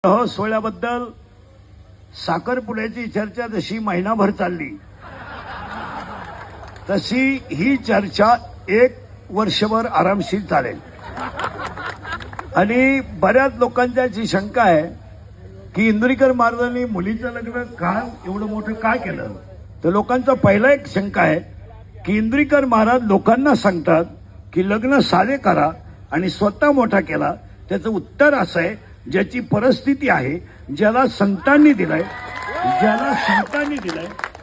सोहळ्याबद्दल साखरपुड्याची चर्चा जशी महिनाभर चालली तशी ही चर्चा 1 वर्षभर आरामशीर चालेल। आणि बऱ्याच लोकांची शंका आहे की इंद्रिकर महाराजांनी मुलीचं लग्न का एवढं मोठं का केलं। तर लोकांचा पहिला एक शंका आहे की इंद्रिकर महाराज लोकांना सांगतात की लग्न साधे करा आणि स्वतः मोठा केला। त्याचं उत्तर असं आहे, ज्याची परिस्थिती आहे, ज्याला संतांनी दिलाय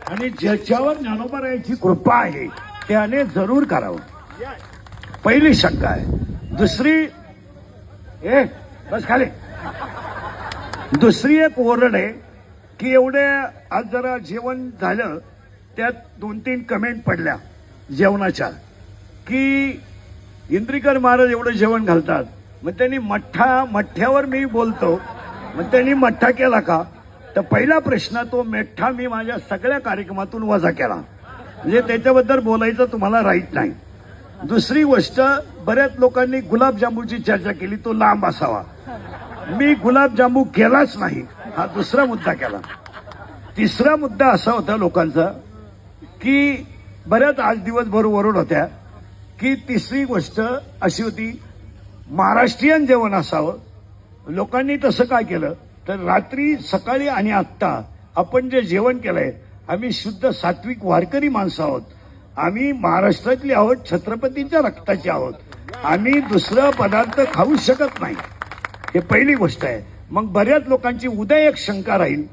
आणि ज्याच्यावर ज्ञानोबरायांची कृपा आहे त्याने जरूर करावं। पहिली शंका आहे। दुसरी एक ओरड आहे की एवढे आज जरा जेवण झालं त्यात 2-3 कमेंट पडल्या जेवणाच्या की इंद्रिकर महाराज एवढं जेवण घालतात, मग त्यांनी मठ्ठ्यावर मी बोलतो, मग त्यांनी मठ्ठा केला का। तर पहिला प्रश्न, तो मठ्ठा मी माझ्या सगळ्या कार्यक्रमातून वजा केला, म्हणजे त्याच्याबद्दल बोलायचं तुम्हाला राईट नाही। दुसरी गोष्ट, बऱ्याच लोकांनी गुलाबजामुनची चर्चा केली, तो लांब असावा। मी गुलाबजामू केलाच नाही, हा दुसरा मुद्दा केला। तिसरा मुद्दा असा होता लोकांचा की बऱ्याच आज दिवसभर ओरड होत्या की तिसरी गोष्ट अशी होती, महाराष्ट्रीयन जेवण असावं। लोकांनी तसं काय केलं तर रात्री, सकाळी आणि आत्ता आपण जे जेवण केलंय, आम्ही शुद्ध सात्विक वारकरी माणसं आहोत, आम्ही महाराष्ट्रातली आहोत, छत्रपतींच्या रक्ताचे आहोत, आम्ही दुसरा पदार्थ खाऊ शकत नाही। हे पहिली गोष्ट आहे। मग बऱ्याच लोकांची उद्या एक शंका राहील